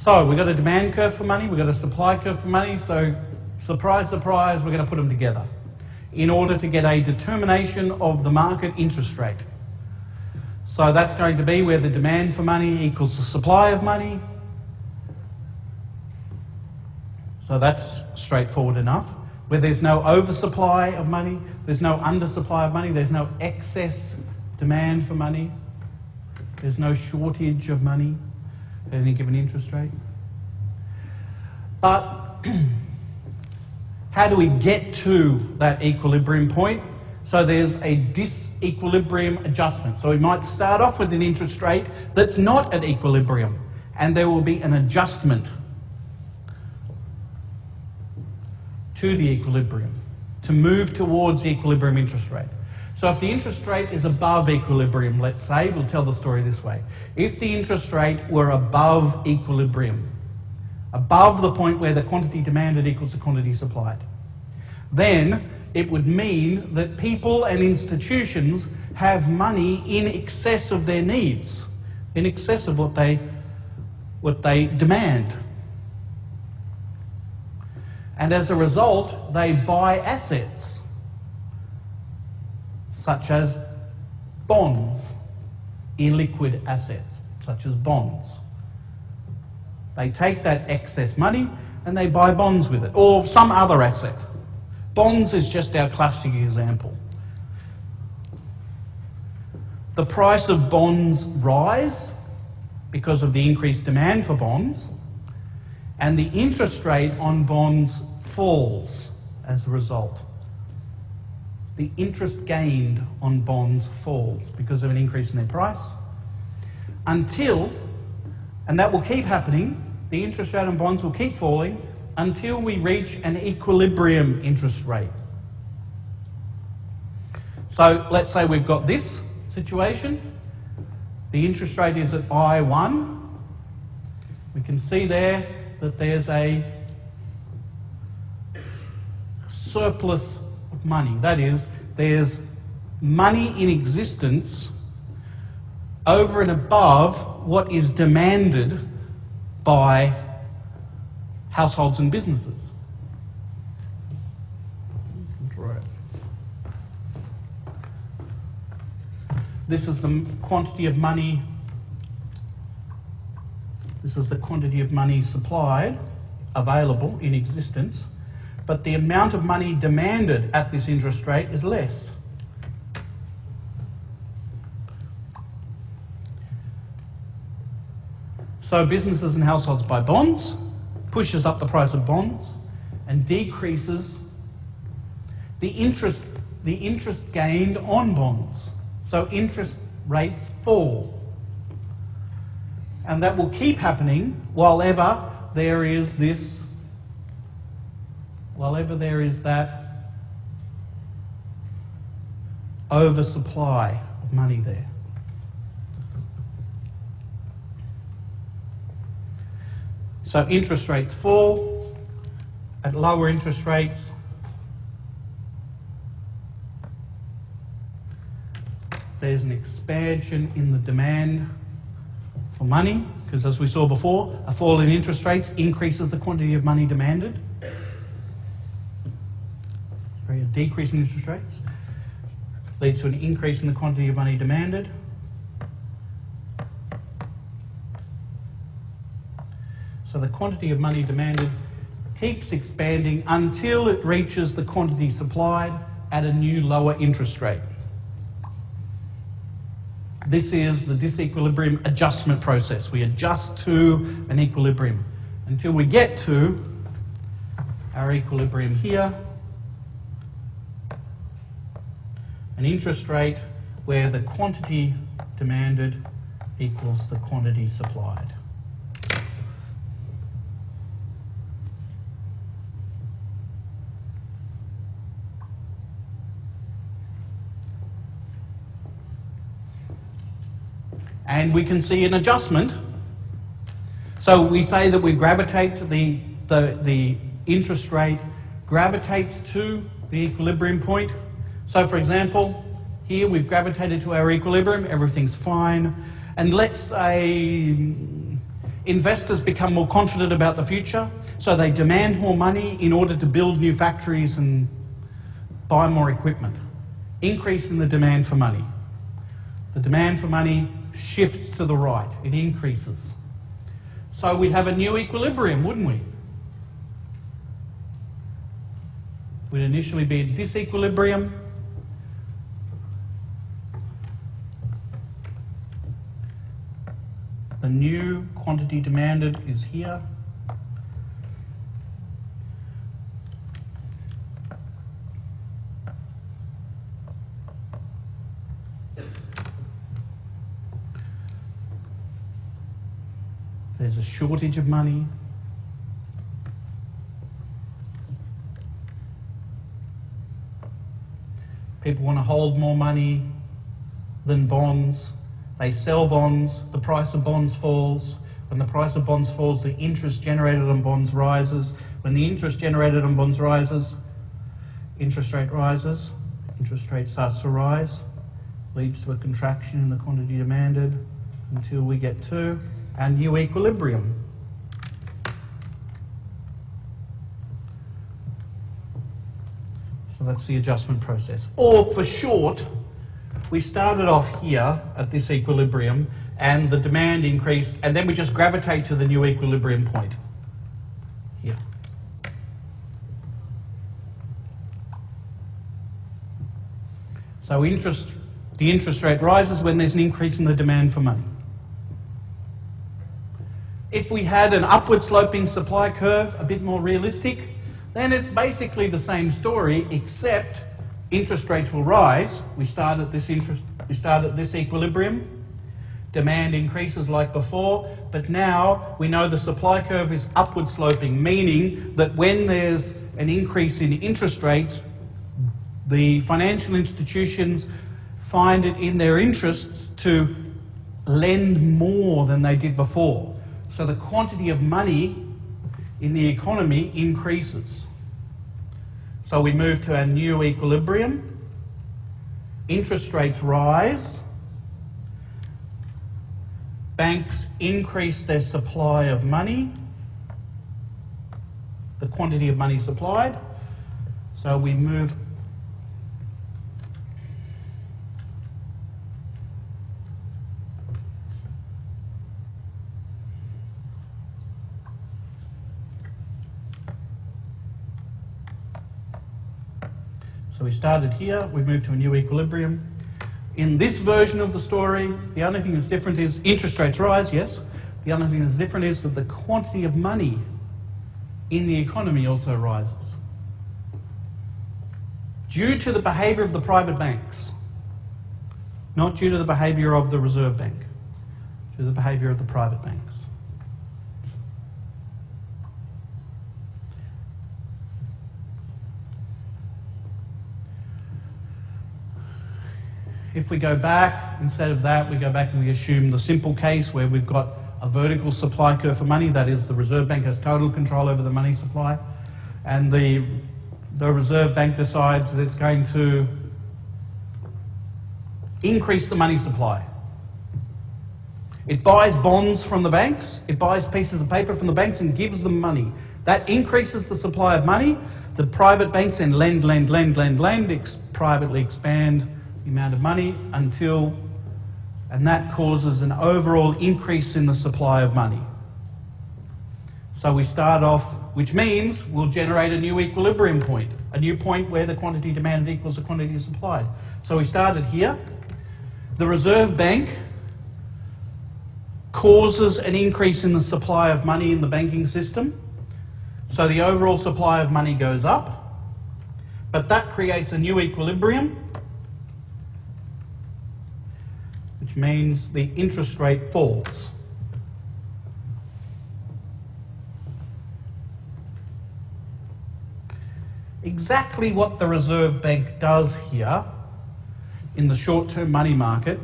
So we've got a demand curve for money, we've got a supply curve for money, so surprise, surprise, we're going to put them together in order to get a determination of the market interest rate. So that's going to be where the demand for money equals the supply of money. So that's straightforward enough. Where there's no oversupply of money, there's no undersupply of money, there's no excess demand for money, there's no shortage of money at any given interest rate. But how do we get to that equilibrium point? So there's a disequilibrium adjustment. So we might start off with an interest rate that's not at equilibrium, and there will be an adjustment to the equilibrium to move towards the equilibrium interest rate. So if the interest rate is above equilibrium, let's say, we'll tell the story this way. If the interest rate were above equilibrium, above the point where the quantity demanded equals the quantity supplied, then it would mean that people and institutions have money in excess of their needs, in excess of what they demand. And as a result, they buy assets, such as bonds, illiquid assets, such as bonds. They take that excess money and they buy bonds with it, or some other asset. Bonds is just our classic example. The price of bonds rise because of the increased demand for bonds, and the interest rate on bonds falls as a result. The interest gained on bonds falls because of an increase in their price until, and that will keep happening, the interest rate on bonds will keep falling until we reach an equilibrium interest rate. So let's say we've got this situation. The interest rate is at I1. We can see there that there's a surplus of money. That is, there's money in existence over and above what is demanded by households and businesses. This is the quantity of money. This is the quantity of money supplied, available in existence, but the amount of money demanded at this interest rate is less. So businesses and households buy bonds, pushes up the price of bonds, and decreases the interest gained on bonds. So interest rates fall. And that will keep happening while ever there is that oversupply of money there. So interest rates fall. At lower interest rates, there's an expansion in the demand for money, because as we saw before, a fall in interest rates increases the quantity of money demanded. A decrease in interest rates leads to an increase in the quantity of money demanded. So the quantity of money demanded keeps expanding until it reaches the quantity supplied at a new lower interest rate. This is the disequilibrium adjustment process. We adjust to an equilibrium until we get to our equilibrium here, an interest rate where the quantity demanded equals the quantity supplied. And we can see an adjustment. So we say that we gravitate to the interest rate gravitates to the equilibrium point. So for example, here we've gravitated to our equilibrium, everything's fine. And let's say Investors become more confident about the future, so they demand more money in order to build new factories and buy more equipment. Increase in the demand for money. The demand for money shifts to the right, it increases. So we'd have a new equilibrium, wouldn't we? We'd initially be at disequilibrium. The new quantity demanded is here. There's a shortage of money. People want to hold more money than bonds. They sell bonds, the price of bonds falls. When the price of bonds falls, the interest generated on bonds rises. When the interest generated on bonds rises, interest rate rises. Interest rate starts to rise, leads to a contraction in the quantity demanded until we get to our new equilibrium. So that's the adjustment process. Or for short, we started off here at this equilibrium and the demand increased, and then we just gravitate to the new equilibrium point here. So the interest rate rises when there's an increase in the demand for money. If we had an upward sloping supply curve, a bit more realistic, then it's basically the same story, except interest rates will rise. We start at this equilibrium. Demand increases like before, but now we know the supply curve is upward sloping, meaning that when there's an increase in interest rates, the financial institutions find it in their interests to lend more than they did before. So the quantity of money in the economy increases. So we move to our new equilibrium. Interest rates rise. Banks increase their supply of money, the quantity of money supplied. So we move So we started here, we moved to a new equilibrium. In this version of the story, the only thing that's different is interest rates rise, yes. The only thing that's different is that the quantity of money in the economy also rises. Due to the behaviour of the private banks, not due to the behaviour of the Reserve Bank, due to the behaviour of the private banks. If we go back, instead of that, we go back and we assume the simple case where we've got a vertical supply curve for money, that is the Reserve Bank has total control over the money supply, and the Reserve Bank decides that it's going to increase the money supply. It buys bonds from the banks, it buys pieces of paper from the banks and gives them money. That increases the supply of money. The private banks then lend, privately expand the amount of money and that causes an overall increase in the supply of money. So we start off, which means we'll generate a new equilibrium point, a new point where the quantity demanded equals the quantity supplied. So we started here. The Reserve Bank causes an increase in the supply of money in the banking system. So the overall supply of money goes up, but that creates a new equilibrium, which means the interest rate falls. Exactly what the Reserve Bank does here in the short-term money market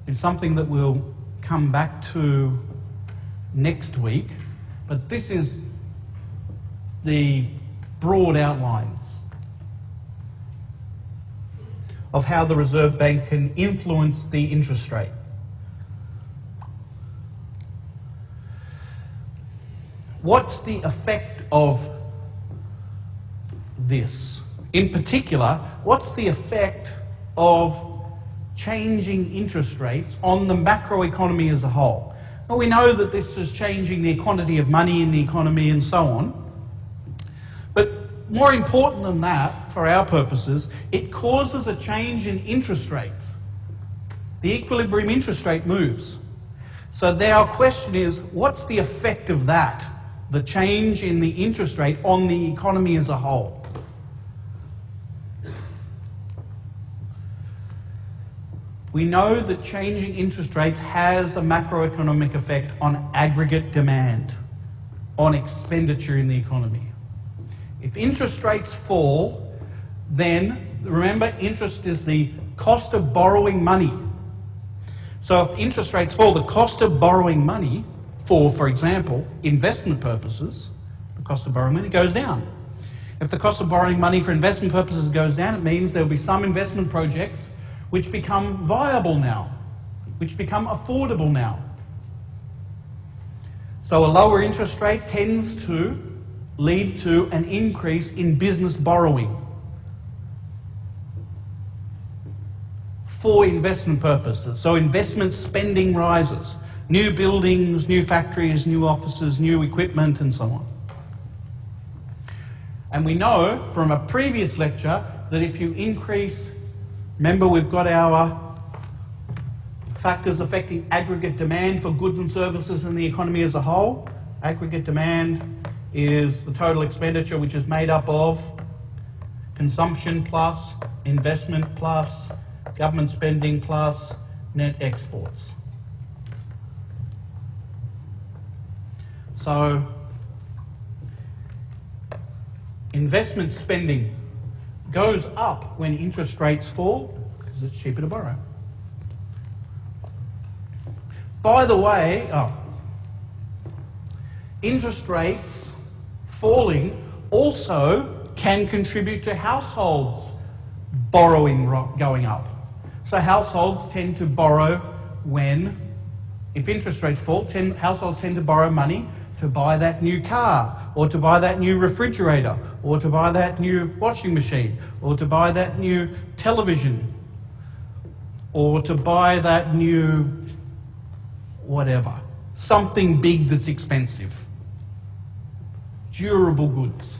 is something that we'll come back to next week, but this is the broad outlines of how the Reserve Bank can influence the interest rate. what's the effect of this? In particular, what's the effect of changing interest rates on the macroeconomy as a whole? Well, we know that this is changing the quantity of money in the economy and so on. But more important than that, for our purposes, it causes a change in interest rates. The equilibrium interest rate moves. So there our question is, what's the effect of that, the change in the interest rate on the economy as a whole? We know that changing interest rates has a macroeconomic effect on aggregate demand, on expenditure in the economy. If interest rates fall, then remember, interest is the cost of borrowing money. So if interest rates fall, the cost of borrowing money for example, investment purposes, the cost of borrowing money goes down. If the cost of borrowing money for investment purposes goes down, it means there will be some investment projects which become viable now, which become affordable now. So a lower interest rate tends to lead to an increase in business borrowing for investment purposes. So investment spending rises. New buildings, new factories, new offices, new equipment, and so on. And we know from a previous lecture that if you increase, remember we've got our factors affecting aggregate demand for goods and services in the economy as a whole. Aggregate demand is the total expenditure, which is made up of consumption plus investment plus government spending plus net exports. So investment spending goes up when interest rates fall because it's cheaper to borrow. By the way, interest rates falling also can contribute to households borrowing going up. So households tend to borrow if interest rates fall, households tend to borrow money to buy that new car, or to buy that new refrigerator, or to buy that new washing machine, or to buy that new television, or to buy that new whatever. Something big that's expensive. Durable goods.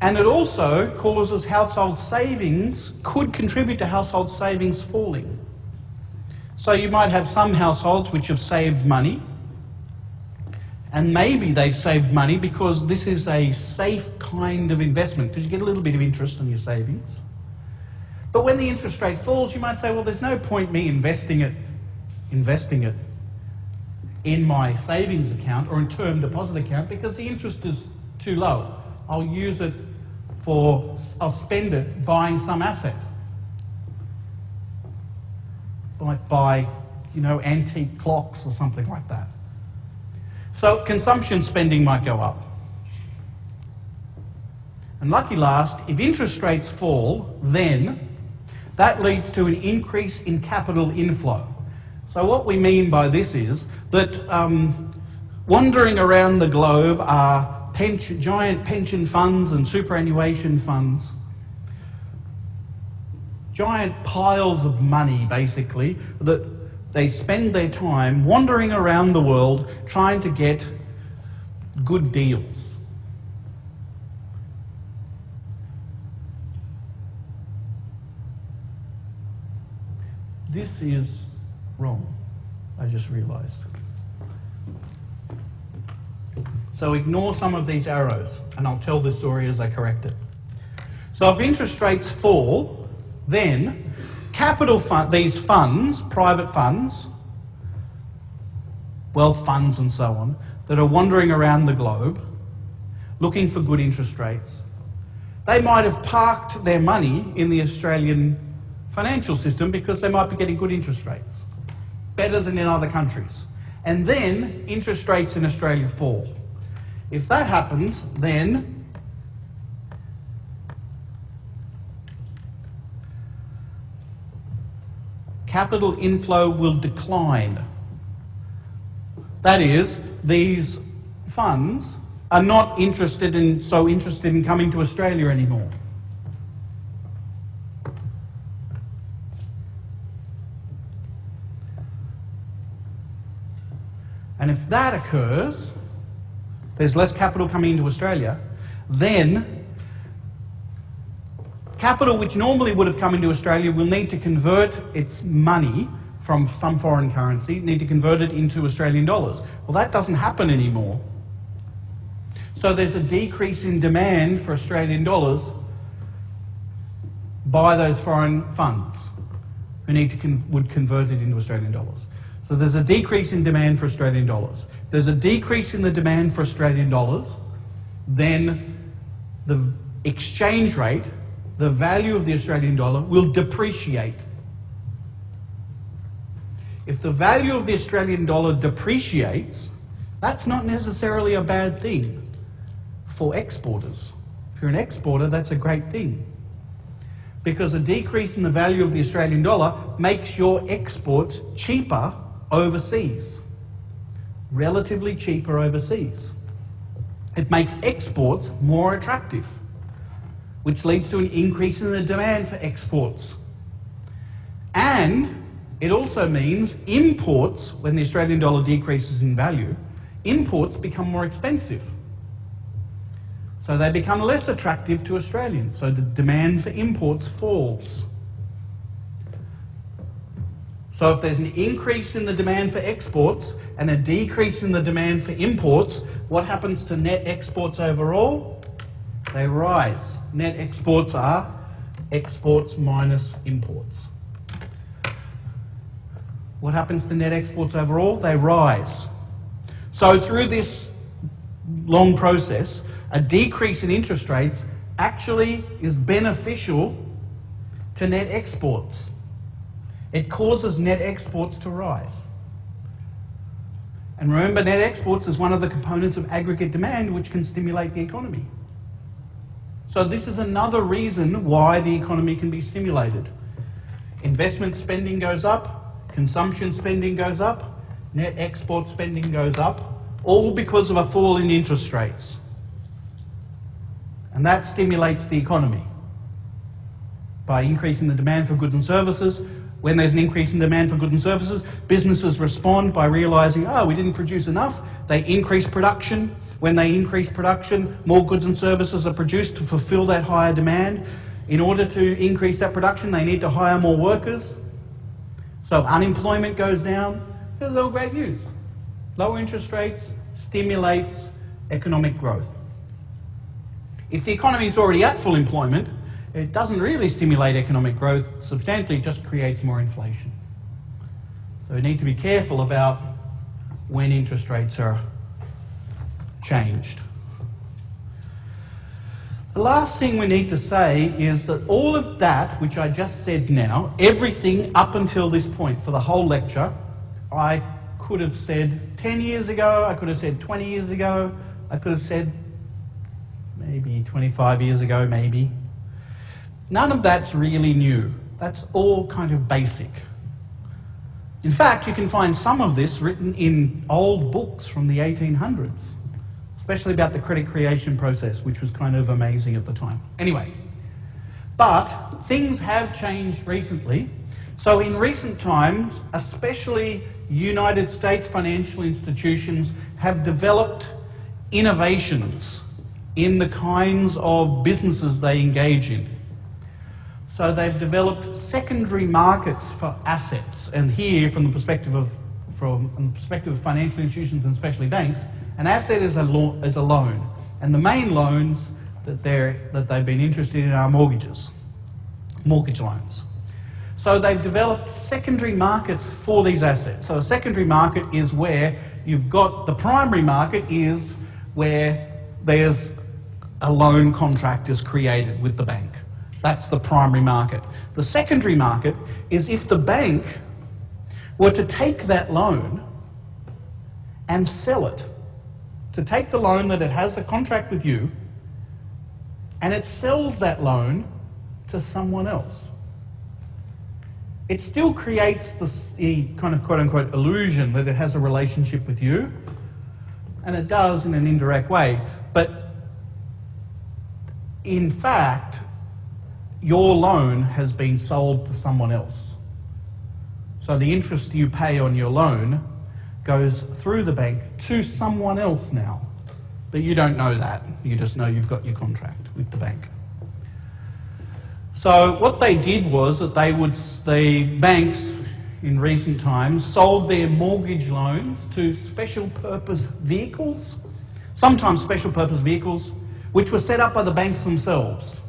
And it also causes household savings, could contribute to household savings falling. So you might have some households which have saved money, and maybe they've saved money because this is a safe kind of investment, because you get a little bit of interest on your savings. But when the interest rate falls, you might say, well, there's no point me investing it in my savings account or in term deposit account because the interest is too low. I'll spend it buying some asset. Like buy, antique clocks or something like that. So consumption spending might go up. And lucky last, if interest rates fall, then that leads to an increase in capital inflow. So what we mean by this is that wandering around the globe are giant pension funds and superannuation funds, giant piles of money, basically, that they spend their time wandering around the world trying to get good deals. This is wrong, I just realised. So ignore some of these arrows, and I'll tell this story as I correct it. So if interest rates fall, then these funds, private funds, wealth funds and so on, that are wandering around the globe looking for good interest rates, they might have parked their money in the Australian financial system because they might be getting good interest rates, better than in other countries. And then interest rates in Australia fall. If that happens, then capital inflow will decline That is, these funds are not so interested in coming to Australia anymore. And if that occurs, there's less capital coming into Australia, then capital which normally would have come into Australia will need to convert its money from some foreign currency, need to convert it into Australian dollars. Well, that doesn't happen anymore. So there's a decrease in demand for Australian dollars by those foreign funds who would convert it into Australian dollars. So there's a decrease in demand for Australian dollars. There's a decrease in the demand for Australian dollars, then the exchange rate, the value of the Australian dollar, will depreciate. If the value of the Australian dollar depreciates, that's not necessarily a bad thing for exporters. If you're an exporter, that's a great thing, because a decrease in the value of the Australian dollar makes your exports cheaper overseas, relatively cheaper overseas. It makes exports more attractive, which leads to an increase in the demand for exports. And it also means imports, when the Australian dollar decreases in value, imports become more expensive. So they become less attractive to Australians, so the demand for imports falls. So if there's an increase in the demand for exports and a decrease in the demand for imports, what happens to net exports overall? They rise. Net exports are exports minus imports. What happens to net exports overall? They rise. So through this long process, a decrease in interest rates actually is beneficial to net exports. It causes net exports to rise. And remember, net exports is one of the components of aggregate demand which can stimulate the economy. So this is another reason why the economy can be stimulated. Investment spending goes up, consumption spending goes up, net export spending goes up, all because of a fall in interest rates. And that stimulates the economy by increasing the demand for goods and services. When there's an increase in demand for goods and services, businesses respond by realising, oh, we didn't produce enough. They increase production. When they increase production, more goods and services are produced to fulfil that higher demand. In order to increase that production, they need to hire more workers. So unemployment goes down. This is all great news. Lower interest rates stimulates economic growth. If the economy is already at full employment, it doesn't really stimulate economic growth substantially, it just creates more inflation. So we need to be careful about when interest rates are changed. The last thing we need to say is that all of that, which I just said now, everything up until this point for the whole lecture, I could have said 10 years ago, I could have said 20 years ago, I could have said maybe 25 years ago, maybe. None of that's really new. That's all kind of basic. In fact, you can find some of this written in old books from the 1800s, especially about the credit creation process, which was kind of amazing at the time. Anyway, but things have changed recently. So in recent times, especially United States financial institutions have developed innovations in the kinds of businesses they engage in. So they've developed secondary markets for assets, and here, from the perspective of financial institutions and especially banks, an asset is a loan, and the main loans that they've been interested in are mortgage loans. So they've developed secondary markets for these assets. So a secondary market is where you've got the primary market is where there's a loan contract is created with the bank. That's the primary market. The secondary market is if the bank were to take that loan and sell it, to take the loan that it has a contract with you, and it sells that loan to someone else. it still creates the kind of quote-unquote illusion that it has a relationship with you, and it does in an indirect way. But in fact, your loan has been sold to someone else. So the interest you pay on your loan goes through the bank to someone else now. But you don't know that. You just know you've got your contract with the bank. So what they did was that the banks in recent times sold their mortgage loans to special purpose vehicles, sometimes special purpose vehicles, which were set up by the banks themselves.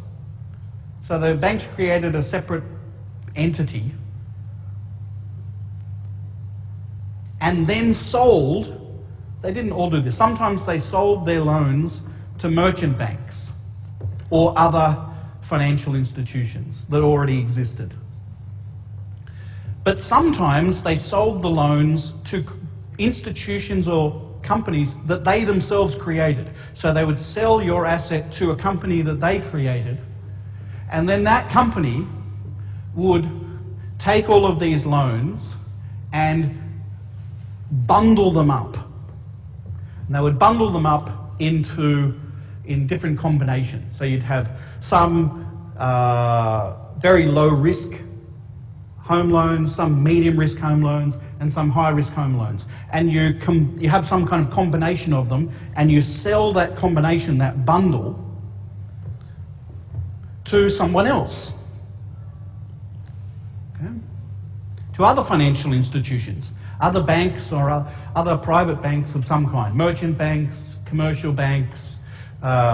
So the banks created a separate entity and then sold. They didn't all do this. Sometimes they sold their loans to merchant banks or other financial institutions that already existed. But sometimes they sold the loans to institutions or companies that they themselves created. So they would sell your asset to a company that they created, and then that company would take all of these loans and bundle them up. And they would bundle them up in different combinations. So you'd have some very low risk home loans, some medium risk home loans, and some high risk home loans. And you have some kind of combination of them, and you sell that combination, that bundle, to someone else. Okay? To other financial institutions, other banks or other private banks of some kind, merchant banks, commercial banks,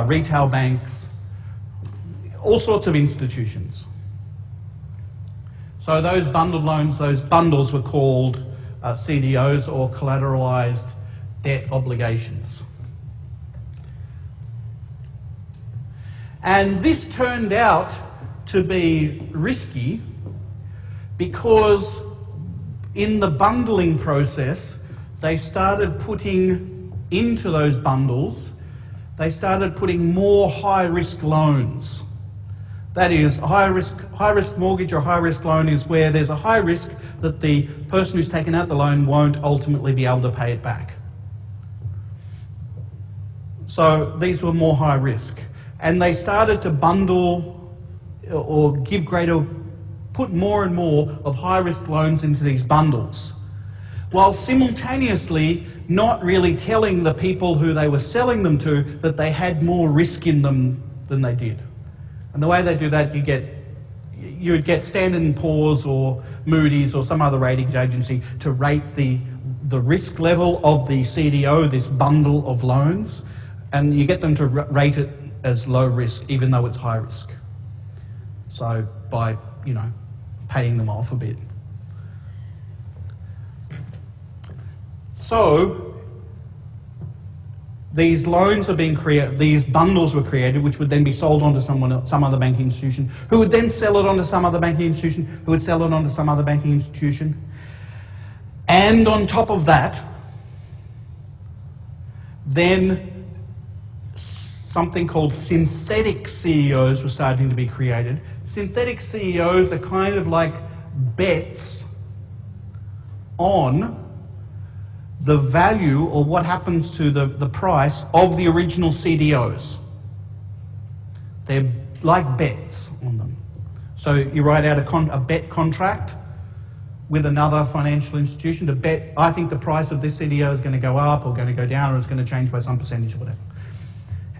retail banks, all sorts of institutions. So those bundled loans, those bundles were called CDOs, or collateralized debt obligations. And this turned out to be risky because in the bundling process, they started putting into those bundles, they started putting more high-risk loans. That is, a high-risk mortgage or high-risk loan is where there's a high risk that the person who's taken out the loan won't ultimately be able to pay it back. So these were more high risk. And they started to bundle or put more and more of high-risk loans into these bundles, while simultaneously not really telling the people who they were selling them to that they had more risk in them than they did. And the way they do that, you would get Standard & Poor's or Moody's or some other ratings agency to rate the risk level of the CDO, this bundle of loans, and you get them to rate it as low risk, even though it's high risk. So by, paying them off a bit. So these loans are being created, these bundles were created, which would then be sold on to someone else, some other banking institution, who would then sell it on to some other banking institution, who would sell it on to some other banking institution. And on top of that, then something called synthetic CEOs were starting to be created. Synthetic CEOs are kind of like bets on the value or what happens to the price of the original CDOs. They're like bets on them. So you write out a bet contract with another financial institution to bet, I think the price of this CDO is going to go up or going to go down or it's going to change by some percentage or whatever.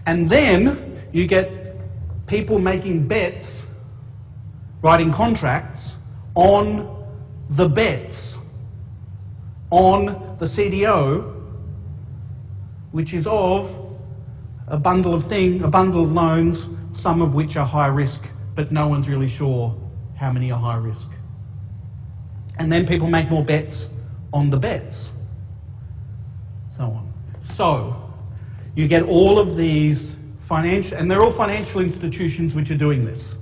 And then you get people making bets, writing contracts on the bets on the CDO, which is of a bundle of loans, some of which are high risk, but no one's really sure how many are high risk. And then people make more bets on the bets, so on. So you get all of these financial, and they're all financial institutions which are doing this.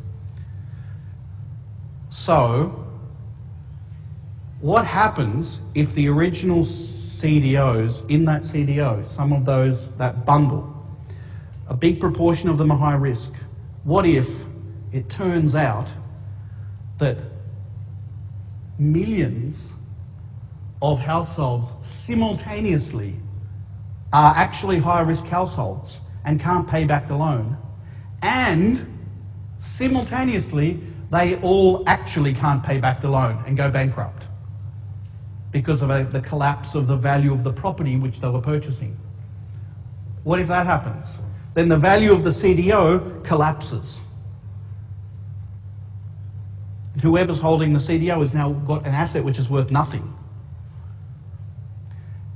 So what happens if the original CDOs in that CDO, some of those, that bundle, a big proportion of them are high risk? What if it turns out that millions of households simultaneously are actually high-risk households and can't pay back the loan, and simultaneously they all actually can't pay back the loan and go bankrupt because of the collapse of the value of the property which they were purchasing. What if that happens? Then the value of the CDO collapses. Whoever's holding the CDO has now got an asset which is worth nothing.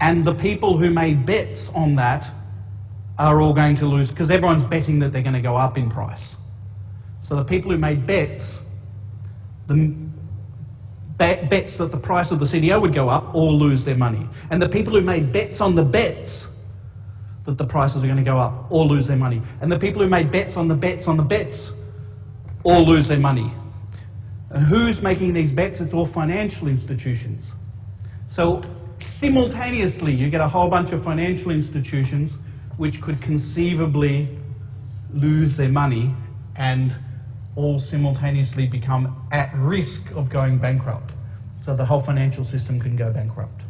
And the people who made bets on that are all going to lose, because everyone's betting that they're going to go up in price. So the people who made bets, bets that the price of the CDO would go up, all lose their money. And the people who made bets on the bets that the prices are going to go up, all lose their money. And the people who made bets on the bets on the bets, all lose their money. And who's making these bets? It's all financial institutions. So simultaneously, you get a whole bunch of financial institutions which could conceivably lose their money and all simultaneously become at risk of going bankrupt. So the whole financial system can go bankrupt.